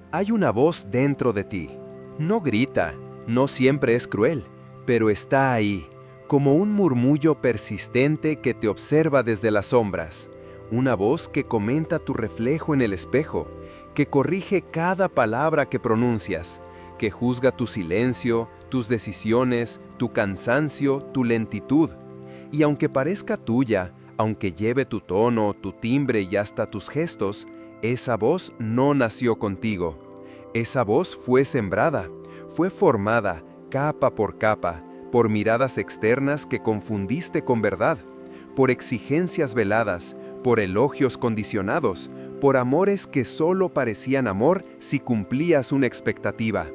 Hay una voz dentro de ti. No grita, no siempre es cruel, pero está ahí, como un murmullo persistente que te observa desde las sombras. Una voz que comenta tu reflejo en el espejo, que corrige cada palabra que pronuncias, que juzga tu silencio, tus decisiones, tu cansancio, tu lentitud. Y aunque parezca tuya, aunque lleve tu tono, tu timbre y hasta tus gestos, esa voz no nació contigo. Esa voz fue sembrada, fue formada, capa, por miradas externas que confundiste con verdad, por exigencias veladas, por elogios condicionados, por amores que solo parecían amor si cumplías una expectativa.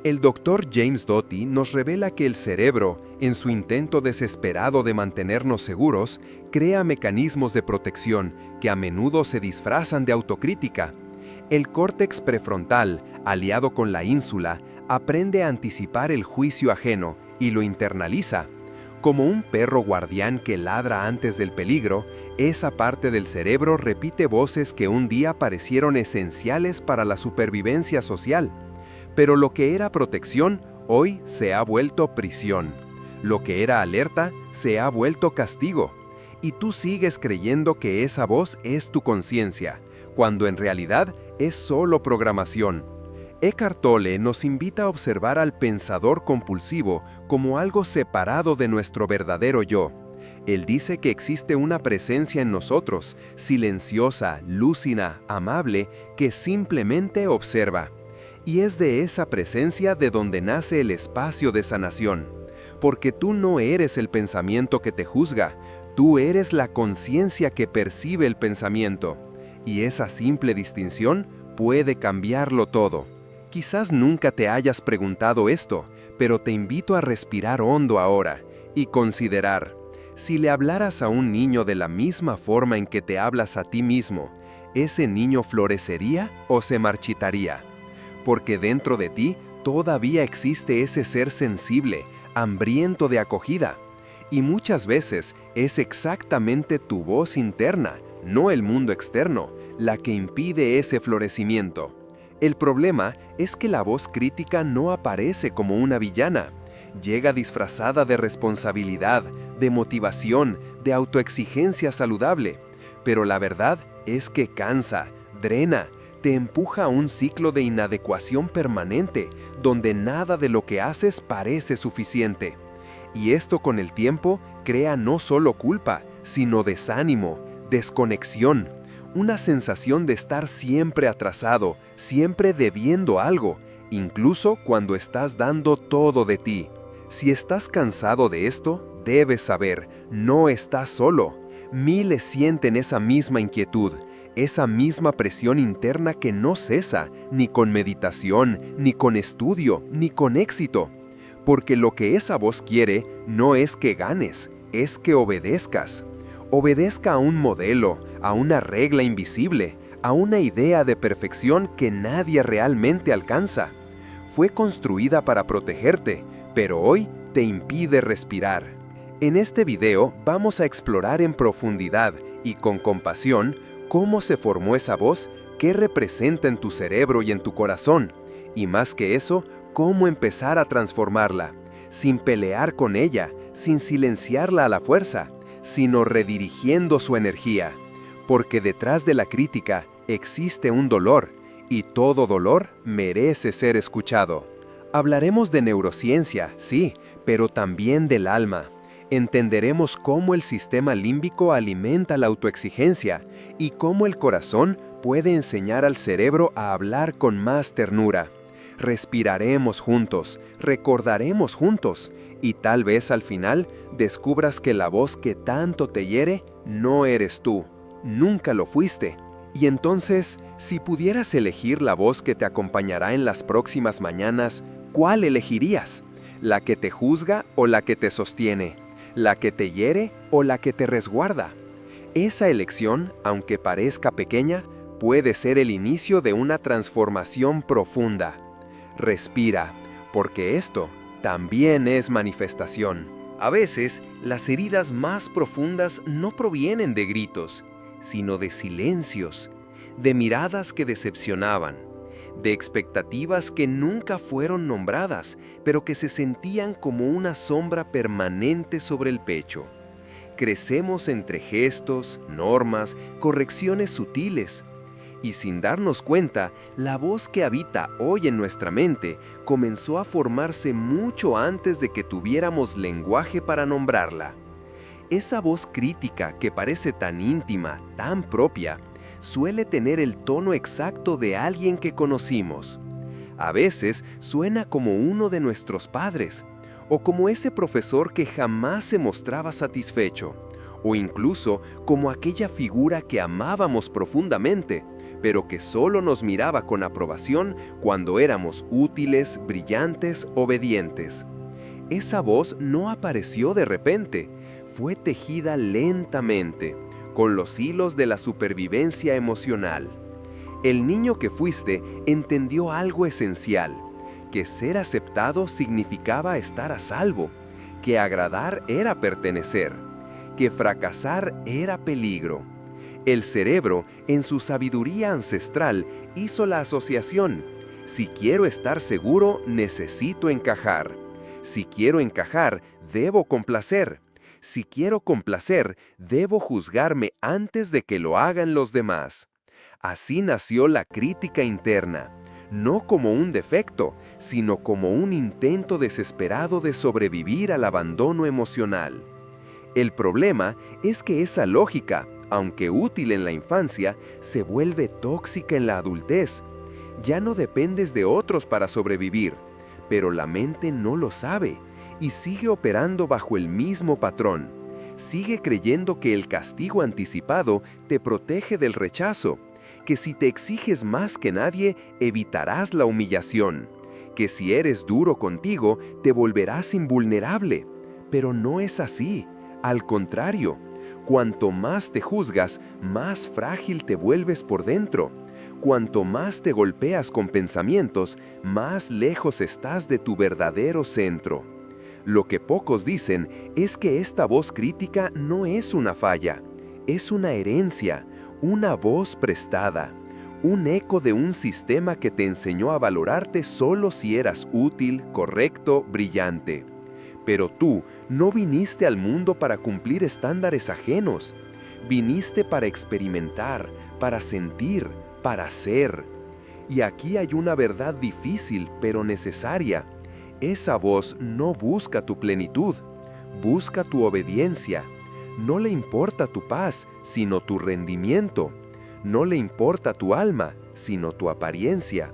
El doctor James Doty nos revela que el cerebro, en su intento desesperado de mantenernos seguros, crea mecanismos de protección que a menudo se disfrazan de autocrítica. El córtex prefrontal, aliado con la ínsula, aprende a anticipar el juicio ajeno y lo internaliza. Como un perro guardián que ladra antes del peligro, esa parte del cerebro repite voces que un día parecieron esenciales para la supervivencia social. Pero lo que era protección, hoy se ha vuelto prisión. Lo que era alerta, se ha vuelto castigo. Y tú sigues creyendo que esa voz es tu conciencia, cuando en realidad es solo programación. Eckhart Tolle nos invita a observar al pensador compulsivo como algo separado de nuestro verdadero yo. Él dice que existe una presencia en nosotros, silenciosa, lúcida, amable, que simplemente observa. Y es de esa presencia de donde nace el espacio de sanación. Porque tú no eres el pensamiento que te juzga, tú eres la conciencia que percibe el pensamiento. Y esa simple distinción puede cambiarlo todo. Quizás nunca te hayas preguntado esto, pero te invito a respirar hondo ahora y considerar, si le hablaras a un niño de la misma forma en que te hablas a ti mismo, ¿ese niño florecería o se marchitaría? Porque dentro de ti todavía existe ese ser sensible, hambriento de acogida. Y muchas veces es exactamente tu voz interna, no el mundo externo, la que impide ese florecimiento. El problema es que la voz crítica no aparece como una villana. Llega disfrazada de responsabilidad, de motivación, de autoexigencia saludable. Pero la verdad es que cansa, drena, te empuja a un ciclo de inadecuación permanente, donde nada de lo que haces parece suficiente. Y esto con el tiempo crea no solo culpa, sino desánimo, desconexión, una sensación de estar siempre atrasado, siempre debiendo algo, incluso cuando estás dando todo de ti. Si estás cansado de esto, debes saber, no estás solo. Miles sienten esa misma inquietud, esa misma presión interna que no cesa, ni con meditación, ni con estudio, ni con éxito. Porque lo que esa voz quiere no es que ganes, es que obedezcas. Obedezca a un modelo, a una regla invisible, a una idea de perfección que nadie realmente alcanza. Fue construida para protegerte, pero hoy te impide respirar. En este video vamos a explorar en profundidad y con compasión cómo se formó esa voz, qué representa en tu cerebro y en tu corazón, y más que eso, cómo empezar a transformarla, sin pelear con ella, sin silenciarla a la fuerza, sino redirigiendo su energía. Porque detrás de la crítica existe un dolor, y todo dolor merece ser escuchado. Hablaremos de neurociencia, sí, pero también del alma. Entenderemos cómo el sistema límbico alimenta la autoexigencia y cómo el corazón puede enseñar al cerebro a hablar con más ternura. Respiraremos juntos, recordaremos juntos, y tal vez al final descubras que la voz que tanto te hiere no eres tú, nunca lo fuiste. Y entonces, si pudieras elegir la voz que te acompañará en las próximas mañanas, ¿cuál elegirías? ¿La que te juzga o la que te sostiene? ¿La que te hiere o la que te resguarda? Esa elección, aunque parezca pequeña, puede ser el inicio de una transformación profunda. Respira, porque esto también es manifestación. A veces, las heridas más profundas no provienen de gritos, sino de silencios, de miradas que decepcionaban, de expectativas que nunca fueron nombradas, pero que se sentían como una sombra permanente sobre el pecho. Crecemos entre gestos, normas, correcciones sutiles. Y sin darnos cuenta, la voz que habita hoy en nuestra mente comenzó a formarse mucho antes de que tuviéramos lenguaje para nombrarla. Esa voz crítica que parece tan íntima, tan propia, suele tener el tono exacto de alguien que conocimos. A veces suena como uno de nuestros padres, o como ese profesor que jamás se mostraba satisfecho, o incluso como aquella figura que amábamos profundamente, pero que solo nos miraba con aprobación cuando éramos útiles, brillantes, obedientes. Esa voz no apareció de repente, fue tejida lentamente, con los hilos de la supervivencia emocional. El niño que fuiste entendió algo esencial, que ser aceptado significaba estar a salvo, que agradar era pertenecer, que fracasar era peligro. El cerebro, en su sabiduría ancestral, hizo la asociación. Si quiero estar seguro, necesito encajar. Si quiero encajar, debo complacer. Si quiero complacer, debo juzgarme antes de que lo hagan los demás. Así nació la crítica interna, no como un defecto, sino como un intento desesperado de sobrevivir al abandono emocional. El problema es que esa lógica, aunque útil en la infancia, se vuelve tóxica en la adultez. Ya no dependes de otros para sobrevivir, pero la mente no lo sabe y sigue operando bajo el mismo patrón. Sigue creyendo que el castigo anticipado te protege del rechazo, que si te exiges más que nadie, evitarás la humillación, que si eres duro contigo, te volverás invulnerable. Pero no es así. Al contrario, cuanto más te juzgas, más frágil te vuelves por dentro. Cuanto más te golpeas con pensamientos, más lejos estás de tu verdadero centro. Lo que pocos dicen es que esta voz crítica no es una falla, es una herencia, una voz prestada, un eco de un sistema que te enseñó a valorarte solo si eras útil, correcto, brillante. Pero tú no viniste al mundo para cumplir estándares ajenos. Viniste para experimentar, para sentir, para ser. Y aquí hay una verdad difícil, pero necesaria. Esa voz no busca tu plenitud, busca tu obediencia. No le importa tu paz, sino tu rendimiento. No le importa tu alma, sino tu apariencia.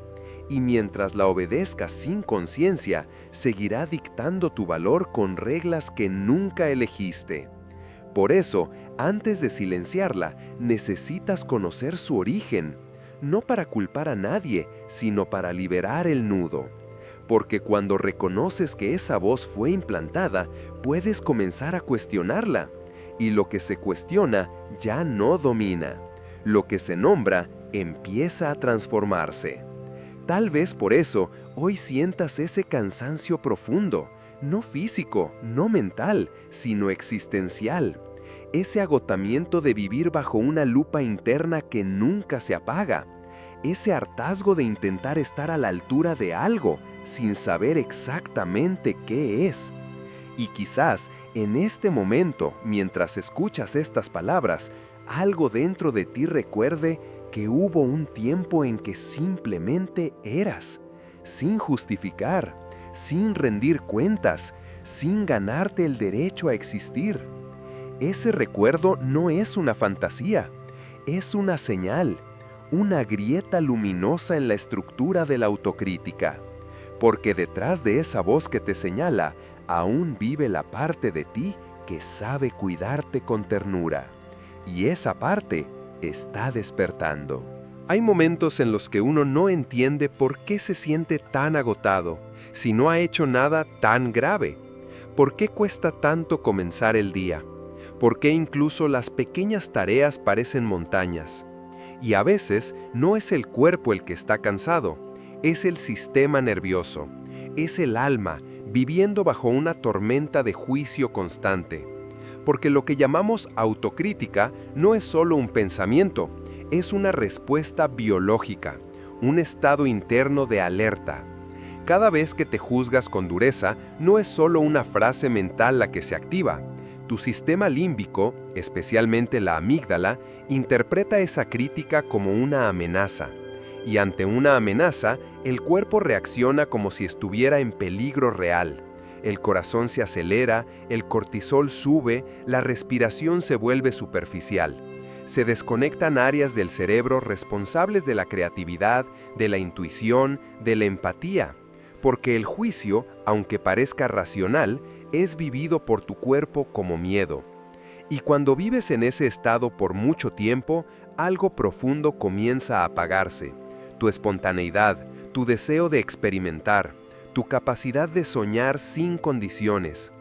Y mientras la obedezcas sin conciencia, seguirá dictando tu valor con reglas que nunca elegiste. Por eso, antes de silenciarla, necesitas conocer su origen, no para culpar a nadie, sino para liberar el nudo. Porque cuando reconoces que esa voz fue implantada, puedes comenzar a cuestionarla. Y lo que se cuestiona ya no domina. Lo que se nombra empieza a transformarse. Tal vez por eso hoy sientas ese cansancio profundo, no físico, no mental, sino existencial. Ese agotamiento de vivir bajo una lupa interna que nunca se apaga. Ese hartazgo de intentar estar a la altura de algo sin saber exactamente qué es. Y quizás en este momento, mientras escuchas estas palabras, algo dentro de ti recuerde que hubo un tiempo en que simplemente eras, sin justificar, sin rendir cuentas, sin ganarte el derecho a existir. Ese recuerdo no es una fantasía, es una señal, una grieta luminosa en la estructura de la autocrítica, porque detrás de esa voz que te señala, aún vive la parte de ti que sabe cuidarte con ternura, y esa parte está despertando. Hay momentos en los que uno no entiende por qué se siente tan agotado, si no ha hecho nada tan grave. ¿Por qué cuesta tanto comenzar el día? ¿Por qué incluso las pequeñas tareas parecen montañas? Y a veces no es el cuerpo el que está cansado, es el sistema nervioso, es el alma viviendo bajo una tormenta de juicio constante. Porque lo que llamamos autocrítica no es solo un pensamiento, es una respuesta biológica, un estado interno de alerta. Cada vez que te juzgas con dureza, no es solo una frase mental la que se activa. Tu sistema límbico, especialmente la amígdala, interpreta esa crítica como una amenaza. Y ante una amenaza, el cuerpo reacciona como si estuviera en peligro real. El corazón se acelera, el cortisol sube, la respiración se vuelve superficial. Se desconectan áreas del cerebro responsables de la creatividad, de la intuición, de la empatía. Porque el juicio, aunque parezca racional, es vivido por tu cuerpo como miedo. Y cuando vives en ese estado por mucho tiempo, algo profundo comienza a apagarse. Tu espontaneidad, tu deseo de experimentar, tu capacidad de soñar sin condiciones.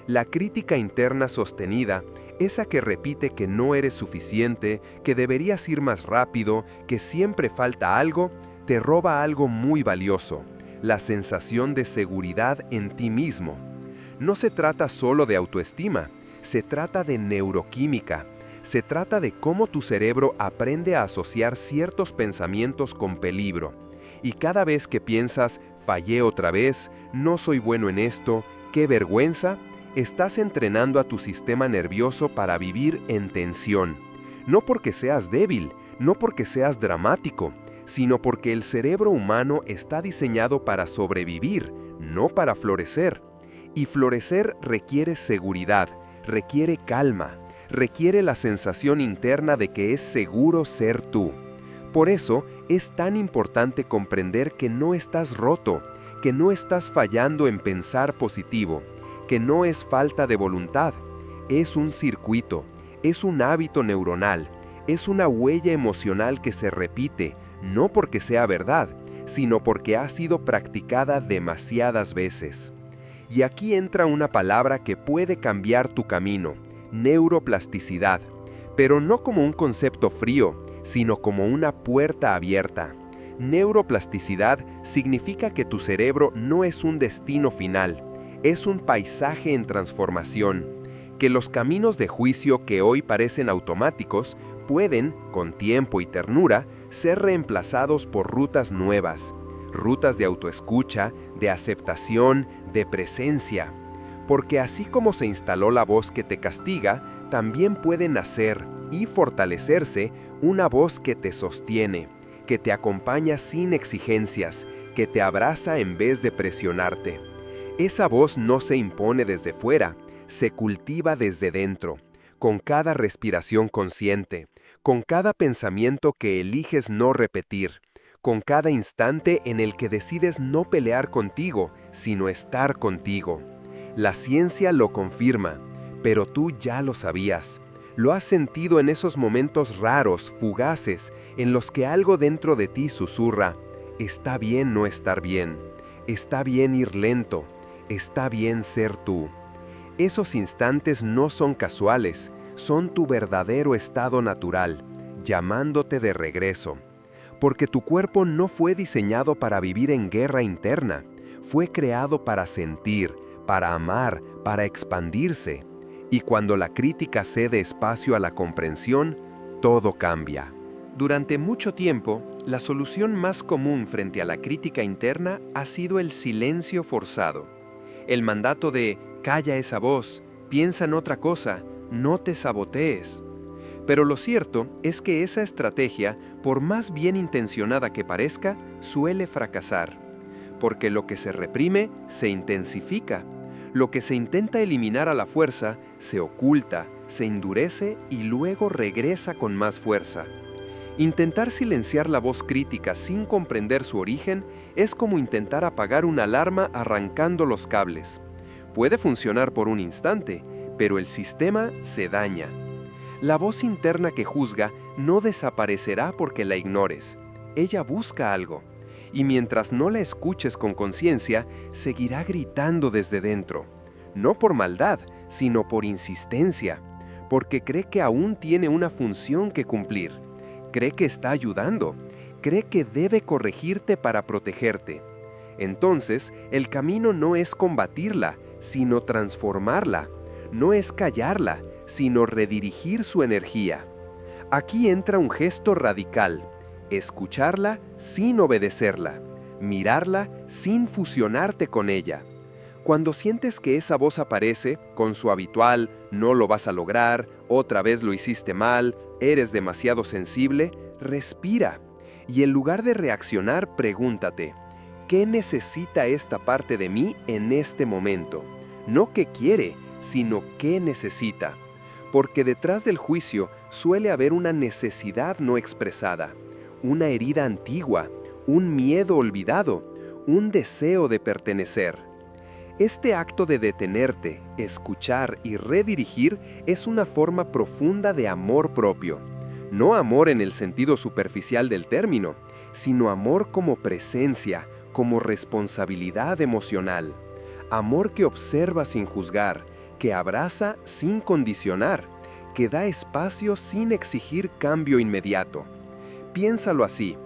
La crítica interna sostenida, esa que repite que no eres suficiente, que deberías ir más rápido, que siempre falta algo, te roba algo muy valioso: la sensación de seguridad en ti mismo. No se trata solo de autoestima, se trata de neuroquímica. Se trata de cómo tu cerebro aprende a asociar ciertos pensamientos con peligro. Y cada vez que piensas, fallé otra vez, no soy bueno en esto, qué vergüenza, estás entrenando a tu sistema nervioso para vivir en tensión. No porque seas débil, no porque seas dramático, sino porque el cerebro humano está diseñado para sobrevivir, no para florecer. Y florecer requiere seguridad, requiere calma, requiere la sensación interna de que es seguro ser tú. Por eso es tan importante comprender que no estás roto, que no estás fallando en pensar positivo, que no es falta de voluntad, es un circuito, es un hábito neuronal, es una huella emocional que se repite, no porque sea verdad, sino porque ha sido practicada demasiadas veces. Y aquí entra una palabra que puede cambiar tu camino: neuroplasticidad, pero no como un concepto frío, sino como una puerta abierta. Neuroplasticidad significa que tu cerebro no es un destino final, es un paisaje en transformación, que los caminos de juicio que hoy parecen automáticos pueden, con tiempo y ternura, ser reemplazados por rutas nuevas, rutas de autoescucha, de aceptación, de presencia. Porque así como se instaló la voz que te castiga, también puede nacer y fortalecerse una voz que te sostiene, que te acompaña sin exigencias, que te abraza en vez de presionarte. Esa voz no se impone desde fuera, se cultiva desde dentro, con cada respiración consciente, con cada pensamiento que eliges no repetir, con cada instante en el que decides no pelear contigo, sino estar contigo. La ciencia lo confirma, pero tú ya lo sabías. Lo has sentido en esos momentos raros, fugaces, en los que algo dentro de ti susurra: está bien no estar bien, está bien ir lento, está bien ser tú. Esos instantes no son casuales, son tu verdadero estado natural, llamándote de regreso. Porque tu cuerpo no fue diseñado para vivir en guerra interna, fue creado para sentir, para amar, para expandirse. Y cuando la crítica cede espacio a la comprensión, todo cambia. Durante mucho tiempo, la solución más común frente a la crítica interna ha sido el silencio forzado. El mandato de «calla esa voz, piensa en otra cosa, no te sabotees». Pero lo cierto es que esa estrategia, por más bien intencionada que parezca, suele fracasar. Porque lo que se reprime se intensifica. Lo que se intenta eliminar a la fuerza se oculta, se endurece y luego regresa con más fuerza. Intentar silenciar la voz crítica sin comprender su origen es como intentar apagar una alarma arrancando los cables. Puede funcionar por un instante, pero el sistema se daña. La voz interna que juzga no desaparecerá porque la ignores. Ella busca algo. Y mientras no la escuches con conciencia, seguirá gritando desde dentro. No por maldad, sino por insistencia. Porque cree que aún tiene una función que cumplir. Cree que está ayudando. Cree que debe corregirte para protegerte. Entonces, el camino no es combatirla, sino transformarla. No es callarla, sino redirigir su energía. Aquí entra un gesto radical. escucharla sin obedecerla, mirarla sin fusionarte con ella. Cuando sientes que esa voz aparece, con su habitual, no lo vas a lograr, otra vez lo hiciste mal, eres demasiado sensible, respira. Y en lugar de reaccionar, pregúntate, ¿qué necesita esta parte de mí en este momento? No qué quiere, sino qué necesita. Porque detrás del juicio suele haber una necesidad no expresada, una herida antigua, un miedo olvidado, un deseo de pertenecer. Este acto de detenerte, escuchar y redirigir es una forma profunda de amor propio. No amor en el sentido superficial del término, sino amor como presencia, como responsabilidad emocional. Amor que observa sin juzgar, que abraza sin condicionar, que da espacio sin exigir cambio inmediato. Piénsalo así.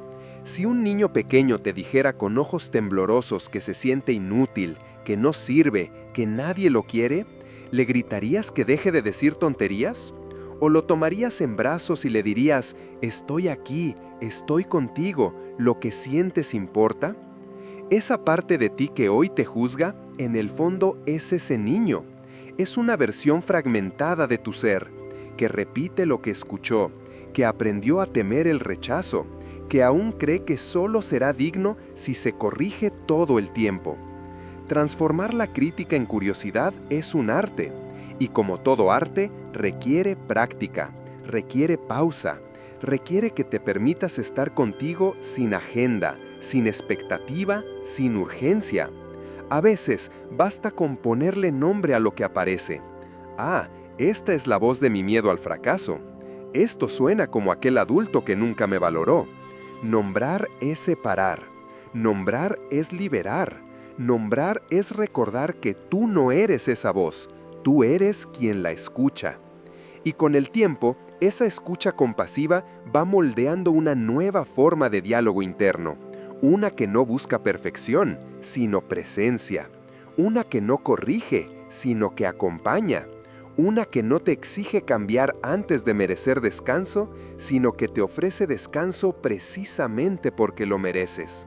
Si un niño pequeño te dijera con ojos temblorosos que se siente inútil, que no sirve, que nadie lo quiere, ¿le gritarías que deje de decir tonterías? ¿O lo tomarías en brazos y le dirías, estoy aquí, estoy contigo, lo que sientes importa? Esa parte de ti que hoy te juzga, en el fondo es ese niño. Es una versión fragmentada de tu ser, que repite lo que escuchó, que aprendió a temer el rechazo, que aún cree que solo será digno si se corrige todo el tiempo. Transformar la crítica en curiosidad es un arte, y como todo arte, requiere práctica, requiere pausa, requiere que te permitas estar contigo sin agenda, sin expectativa, sin urgencia. A veces basta con ponerle nombre a lo que aparece. Ah, esta es la voz de mi miedo al fracaso. Esto suena como aquel adulto que nunca me valoró. Nombrar es separar. Nombrar es liberar. Nombrar es recordar que tú no eres esa voz, tú eres quien la escucha. Y con el tiempo, esa escucha compasiva va moldeando una nueva forma de diálogo interno, una que no busca perfección, sino presencia, una que no corrige, sino que acompaña, una que no te exige cambiar antes de merecer descanso, sino que te ofrece descanso precisamente porque lo mereces.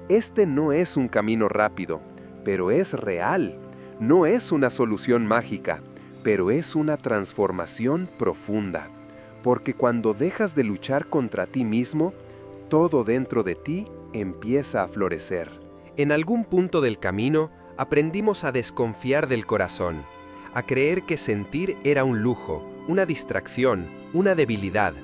Este no es un camino rápido, pero es real. No es una solución mágica, pero es una transformación profunda. Porque cuando dejas de luchar contra ti mismo, todo dentro de ti empieza a florecer. En algún punto del camino, aprendimos a desconfiar del corazón, a creer que sentir era un lujo, una distracción, una debilidad.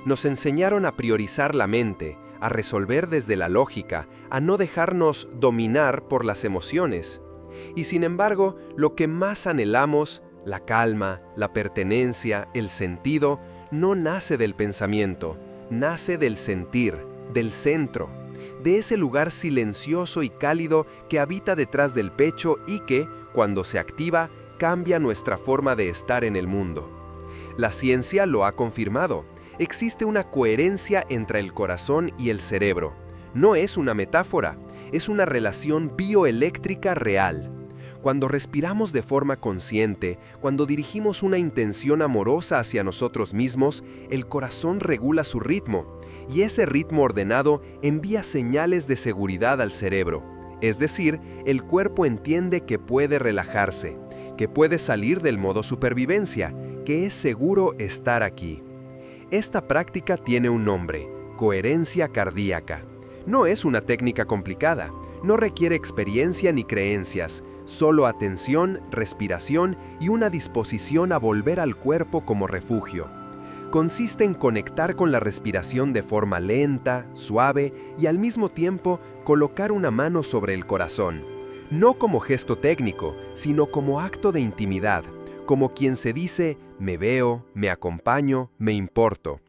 Nos enseñaron a priorizar la mente, a resolver desde la lógica, a no dejarnos dominar por las emociones. Y sin embargo, lo que más anhelamos, la calma, la pertenencia, el sentido, no nace del pensamiento, nace del sentir, del centro, de ese lugar silencioso y cálido que habita detrás del pecho y que, cuando se activa, cambia nuestra forma de estar en el mundo. La ciencia lo ha confirmado. Existe una coherencia entre el corazón y el cerebro. No es una metáfora, es una relación bioeléctrica real. Cuando respiramos de forma consciente, cuando dirigimos una intención amorosa hacia nosotros mismos, el corazón regula su ritmo, y ese ritmo ordenado envía señales de seguridad al cerebro. Es decir, el cuerpo entiende que puede relajarse, que puede salir del modo supervivencia, que es seguro estar aquí. Esta práctica tiene un nombre, coherencia cardíaca. No es una técnica complicada, no requiere experiencia ni creencias, solo atención, respiración y una disposición a volver al cuerpo como refugio. Consiste en conectar con la respiración de forma lenta, suave y al mismo tiempo colocar una mano sobre el corazón. No como gesto técnico, sino como acto de intimidad, como quien se dice, me veo, me acompaño, me importo.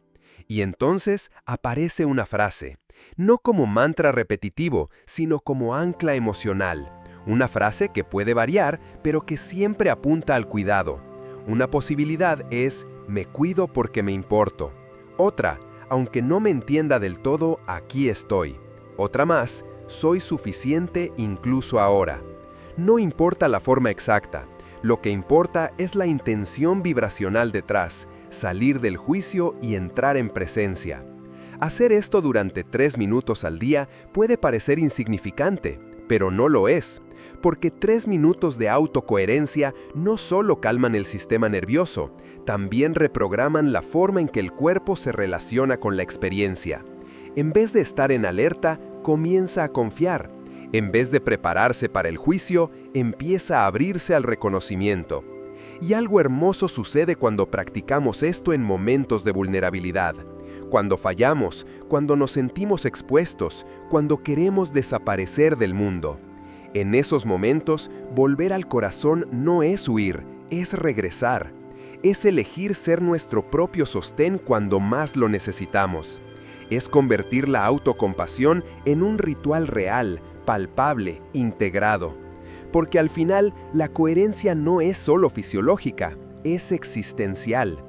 Y entonces aparece una frase, no como mantra repetitivo, sino como ancla emocional. Una frase que puede variar, pero que siempre apunta al cuidado. Una posibilidad es, me cuido porque me importo. Otra, aunque no me entienda del todo, aquí estoy. Otra más, soy suficiente incluso ahora. No importa la forma exacta. Lo que importa es la intención vibracional detrás, salir del juicio y entrar en presencia. Hacer esto durante 3 minutos al día puede parecer insignificante, pero no lo es, porque 3 minutos de autocoherencia no solo calman el sistema nervioso, también reprograman la forma en que el cuerpo se relaciona con la experiencia. En vez de estar en alerta, comienza a confiar. En vez de prepararse para el juicio, empieza a abrirse al reconocimiento. Y algo hermoso sucede cuando practicamos esto en momentos de vulnerabilidad. Cuando fallamos, cuando nos sentimos expuestos, cuando queremos desaparecer del mundo. En esos momentos, volver al corazón no es huir, es regresar. Es elegir ser nuestro propio sostén cuando más lo necesitamos. Es convertir la autocompasión en un ritual real, palpable, integrado. Porque al final, la coherencia no es solo fisiológica, es existencial.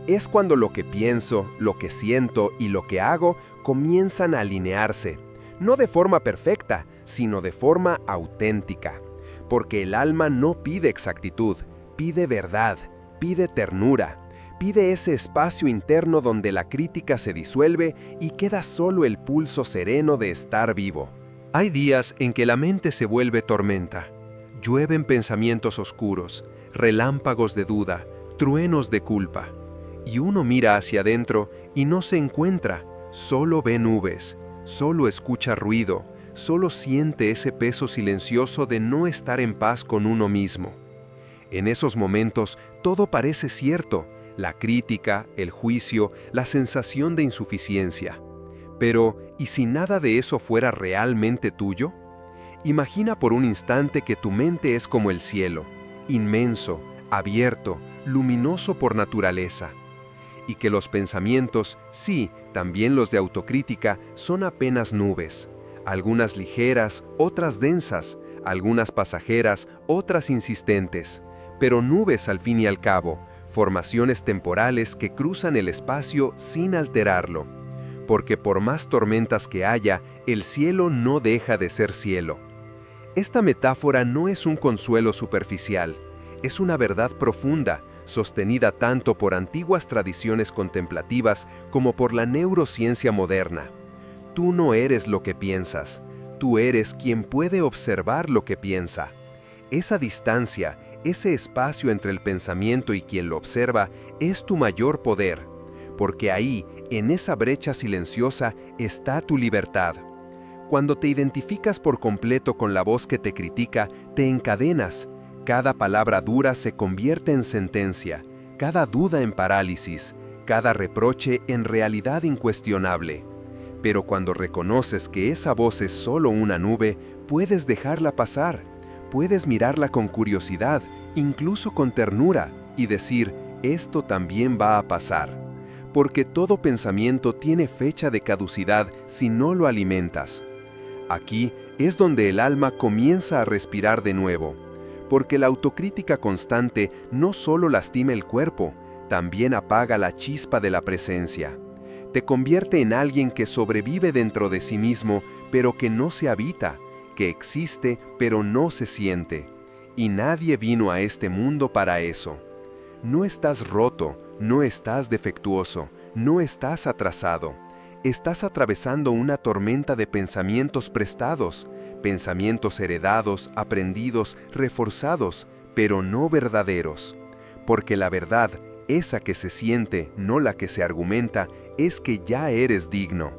Es cuando lo que pienso, lo que siento y lo que hago comienzan a alinearse, no de forma perfecta, sino de forma auténtica. Porque el alma no pide exactitud, pide verdad, pide ternura, pide ese espacio interno donde la crítica se disuelve y queda solo el pulso sereno de estar vivo. Hay días en que la mente se vuelve tormenta. Llueven pensamientos oscuros, relámpagos de duda, truenos de culpa. Y uno mira hacia adentro y no se encuentra, solo ve nubes, solo escucha ruido, solo siente ese peso silencioso de no estar en paz con uno mismo. En esos momentos todo parece cierto, la crítica, el juicio, la sensación de insuficiencia. Pero, ¿y si nada de eso fuera realmente tuyo? Imagina por un instante que tu mente es como el cielo, inmenso, abierto, luminoso por naturaleza. Y que los pensamientos, sí, también los de autocrítica, son apenas nubes, algunas ligeras, otras densas, algunas pasajeras, otras insistentes, pero nubes al fin y al cabo, formaciones temporales que cruzan el espacio sin alterarlo, porque por más tormentas que haya, el cielo no deja de ser cielo. Esta metáfora no es un consuelo superficial, es una verdad profunda, sostenida tanto por antiguas tradiciones contemplativas como por la neurociencia moderna. Tú no eres lo que piensas, tú eres quien puede observar lo que piensa. Esa distancia, ese espacio entre el pensamiento y quien lo observa, es tu mayor poder, porque ahí, en esa brecha silenciosa, está tu libertad. Cuando te identificas por completo con la voz que te critica, te encadenas. Cada palabra dura se convierte en sentencia, cada duda en parálisis, cada reproche en realidad incuestionable. Pero cuando reconoces que esa voz es solo una nube, puedes dejarla pasar, puedes mirarla con curiosidad, incluso con ternura, y decir, esto también va a pasar. Porque todo pensamiento tiene fecha de caducidad si no lo alimentas. Aquí es donde el alma comienza a respirar de nuevo. Porque la autocrítica constante no solo lastima el cuerpo, también apaga la chispa de la presencia. Te convierte en alguien que sobrevive dentro de sí mismo, pero que no se habita, que existe, pero no se siente. Y nadie vino a este mundo para eso. No estás roto, no estás defectuoso, no estás atrasado. Estás atravesando una tormenta de pensamientos prestados, pensamientos heredados, aprendidos, reforzados, pero no verdaderos. Porque la verdad, esa que se siente, no la que se argumenta, es que ya eres digno,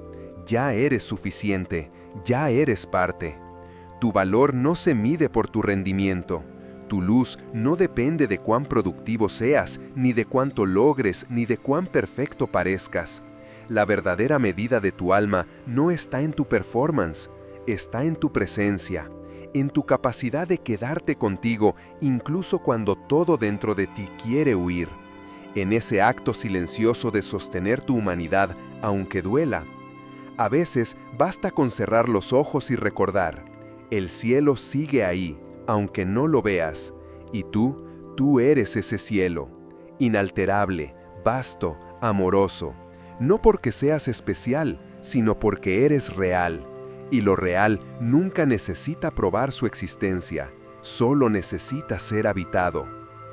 ya eres suficiente, ya eres parte. Tu valor no se mide por tu rendimiento. Tu luz no depende de cuán productivo seas, ni de cuánto logres, ni de cuán perfecto parezcas. La verdadera medida de tu alma no está en tu performance, está en tu presencia, en tu capacidad de quedarte contigo incluso cuando todo dentro de ti quiere huir, en ese acto silencioso de sostener tu humanidad aunque duela. A veces basta con cerrar los ojos y recordar, el cielo sigue ahí, aunque no lo veas, y tú eres ese cielo, inalterable, vasto, amoroso. No porque seas especial, sino porque eres real. Y lo real nunca necesita probar su existencia, solo necesita ser habitado.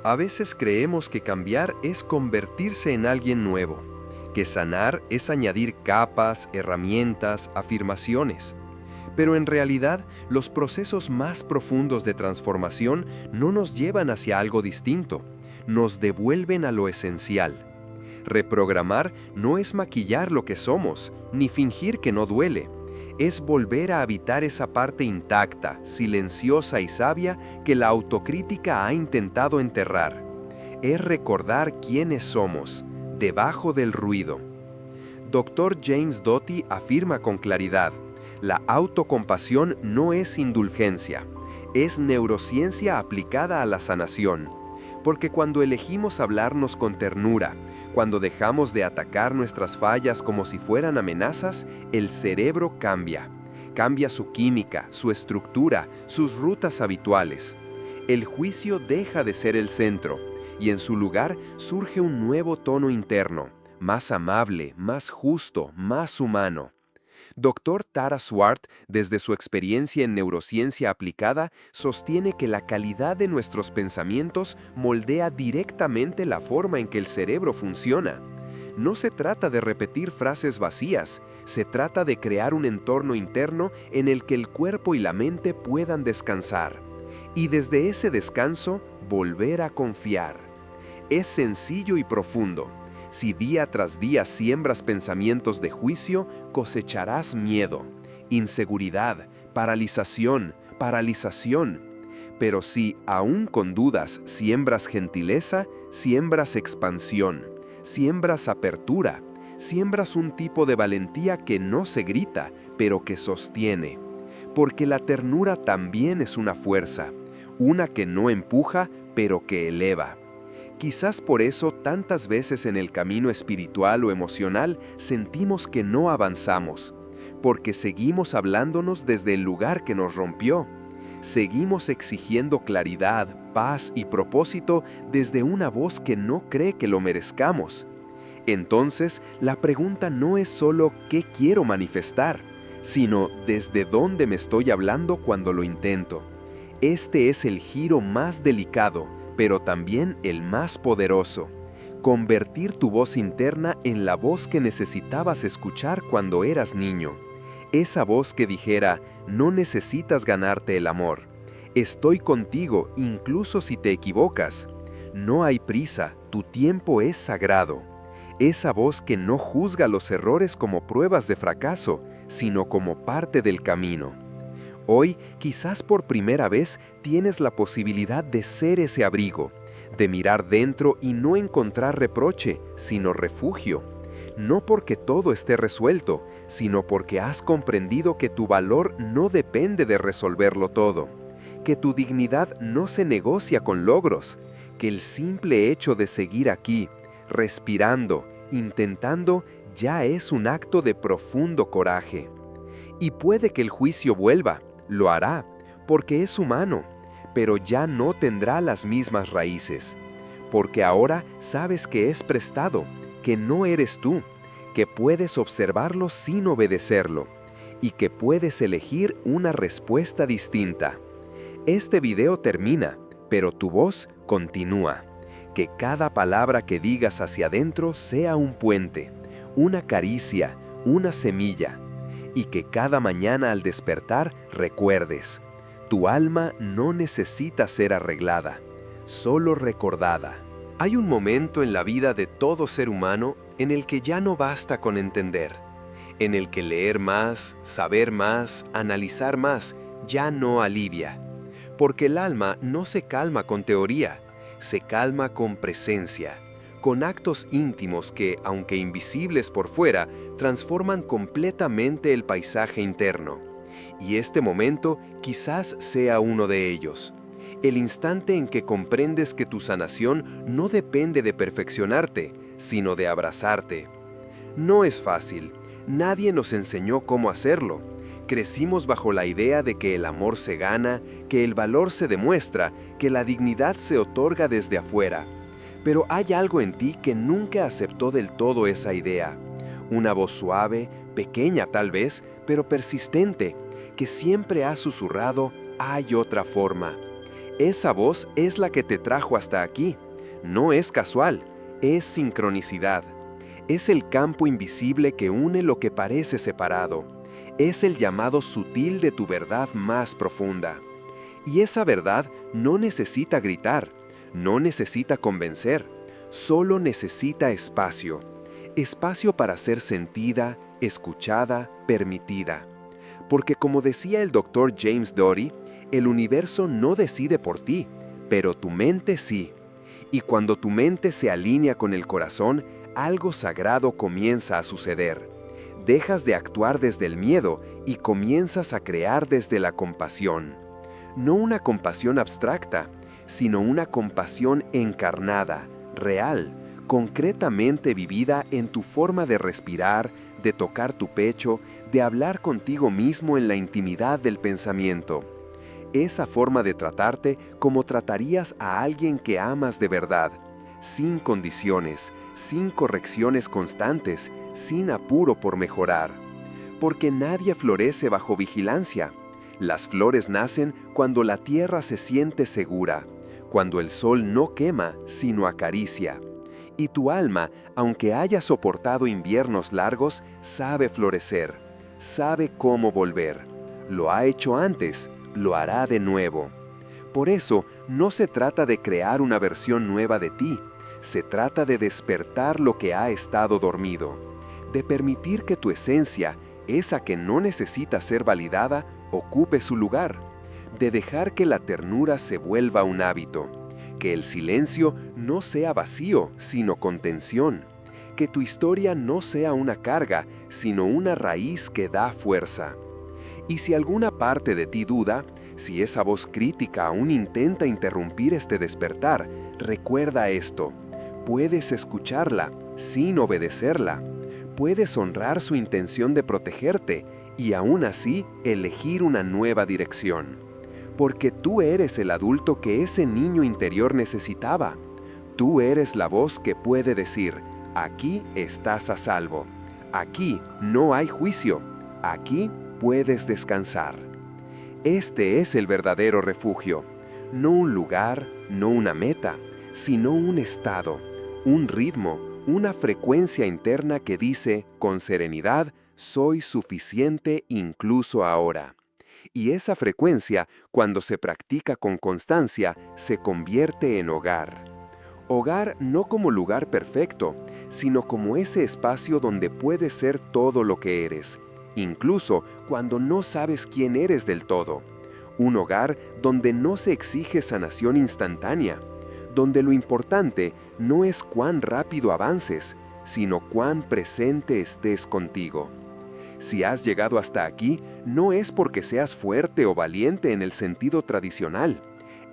A veces creemos que cambiar es convertirse en alguien nuevo, que sanar es añadir capas, herramientas, afirmaciones. Pero en realidad, los procesos más profundos de transformación no nos llevan hacia algo distinto, nos devuelven a lo esencial. Reprogramar no es maquillar lo que somos, ni fingir que no duele. Es volver a habitar esa parte intacta, silenciosa y sabia que la autocrítica ha intentado enterrar. Es recordar quiénes somos, debajo del ruido. Dr. James Doty afirma con claridad: la autocompasión no es indulgencia, es neurociencia aplicada a la sanación. Porque cuando elegimos hablarnos con ternura, cuando dejamos de atacar nuestras fallas como si fueran amenazas, el cerebro cambia. Cambia su química, su estructura, sus rutas habituales. El juicio deja de ser el centro, y en su lugar surge un nuevo tono interno, más amable, más justo, más humano. Dr. Tara Swart, desde su experiencia en neurociencia aplicada, sostiene que la calidad de nuestros pensamientos moldea directamente la forma en que el cerebro funciona. No se trata de repetir frases vacías, se trata de crear un entorno interno en el que el cuerpo y la mente puedan descansar. Y desde ese descanso, volver a confiar. Es sencillo y profundo. Si día tras día siembras pensamientos de juicio, cosecharás miedo, inseguridad, paralización. Pero si, aún con dudas, siembras gentileza, siembras expansión, siembras apertura, siembras un tipo de valentía que no se grita, pero que sostiene. Porque la ternura también es una fuerza, una que no empuja, pero que eleva. Quizás por eso tantas veces en el camino espiritual o emocional sentimos que no avanzamos, porque seguimos hablándonos desde el lugar que nos rompió. Seguimos exigiendo claridad, paz y propósito desde una voz que no cree que lo merezcamos. Entonces, la pregunta no es solo ¿qué quiero manifestar?, sino ¿desde dónde me estoy hablando cuando lo intento? Este es el giro más delicado, pero también el más poderoso. Convertir tu voz interna en la voz que necesitabas escuchar cuando eras niño. Esa voz que dijera, no necesitas ganarte el amor. Estoy contigo incluso si te equivocas. No hay prisa, tu tiempo es sagrado. Esa voz que no juzga los errores como pruebas de fracaso, sino como parte del camino. Hoy, quizás por primera vez, tienes la posibilidad de ser ese abrigo, de mirar dentro y no encontrar reproche, sino refugio. No porque todo esté resuelto, sino porque has comprendido que tu valor no depende de resolverlo todo, que tu dignidad no se negocia con logros, que el simple hecho de seguir aquí, respirando, intentando, ya es un acto de profundo coraje. Y puede que el juicio vuelva, lo hará, porque es humano, pero ya no tendrá las mismas raíces, porque ahora sabes que es prestado, que no eres tú, que puedes observarlo sin obedecerlo, y que puedes elegir una respuesta distinta. Este video termina, pero tu voz continúa. Que cada palabra que digas hacia adentro sea un puente, una caricia, una semilla, y que cada mañana al despertar recuerdes, tu alma no necesita ser arreglada, solo recordada. Hay un momento en la vida de todo ser humano en el que ya no basta con entender, en el que leer más, saber más, analizar más, ya no alivia, porque el alma no se calma con teoría, se calma con presencia, con actos íntimos que, aunque invisibles por fuera, transforman completamente el paisaje interno. Y este momento quizás sea uno de ellos. El instante en que comprendes que tu sanación no depende de perfeccionarte, sino de abrazarte. No es fácil. Nadie nos enseñó cómo hacerlo. Crecimos bajo la idea de que el amor se gana, que el valor se demuestra, que la dignidad se otorga desde afuera. Pero hay algo en ti que nunca aceptó del todo esa idea. Una voz suave, pequeña tal vez, pero persistente, que siempre ha susurrado, hay otra forma. Esa voz es la que te trajo hasta aquí. No es casual, es sincronicidad. Es el campo invisible que une lo que parece separado. Es el llamado sutil de tu verdad más profunda. Y esa verdad no necesita gritar, no necesita convencer, solo necesita espacio. Espacio para ser sentida, escuchada, permitida. Porque como decía el Dr. James Doty, el universo no decide por ti, pero tu mente sí. Y cuando tu mente se alinea con el corazón, algo sagrado comienza a suceder. Dejas de actuar desde el miedo y comienzas a crear desde la compasión. No una compasión abstracta, sino una compasión encarnada, real, concretamente vivida en tu forma de respirar, de tocar tu pecho, de hablar contigo mismo en la intimidad del pensamiento. Esa forma de tratarte como tratarías a alguien que amas de verdad, sin condiciones, sin correcciones constantes, sin apuro por mejorar. Porque nadie florece bajo vigilancia. Las flores nacen cuando la tierra se siente segura, cuando el sol no quema, sino acaricia. Y tu alma, aunque haya soportado inviernos largos, sabe florecer, sabe cómo volver. Lo ha hecho antes, lo hará de nuevo. Por eso, no se trata de crear una versión nueva de ti, se trata de despertar lo que ha estado dormido, de permitir que tu esencia, esa que no necesita ser validada, ocupe su lugar, de dejar que la ternura se vuelva un hábito, que el silencio no sea vacío, sino contención, que tu historia no sea una carga, sino una raíz que da fuerza. Y si alguna parte de ti duda, si esa voz crítica aún intenta interrumpir este despertar, recuerda esto: puedes escucharla sin obedecerla. Puedes honrar su intención de protegerte y aún así elegir una nueva dirección. Porque tú eres el adulto que ese niño interior necesitaba. Tú eres la voz que puede decir: aquí estás a salvo. Aquí no hay juicio. Aquí puedes descansar. Este es el verdadero refugio. No un lugar, no una meta, sino un estado, un ritmo, una frecuencia interna que dice, con serenidad, soy suficiente incluso ahora. Y esa frecuencia, cuando se practica con constancia, se convierte en hogar. Hogar no como lugar perfecto, sino como ese espacio donde puedes ser todo lo que eres, incluso cuando no sabes quién eres del todo. Un hogar donde no se exige sanación instantánea, donde lo importante no es cuán rápido avances, sino cuán presente estés contigo. Si has llegado hasta aquí, no es porque seas fuerte o valiente en el sentido tradicional.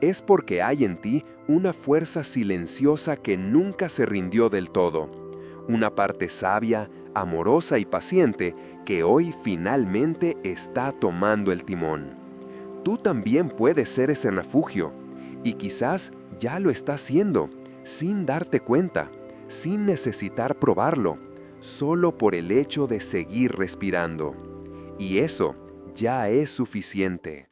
Es porque hay en ti una fuerza silenciosa que nunca se rindió del todo. Una parte sabia, amorosa y paciente que hoy finalmente está tomando el timón. Tú también puedes ser ese refugio, y quizás ya lo estás siendo, sin darte cuenta, sin necesitar probarlo, solo por el hecho de seguir respirando. Y eso ya es suficiente.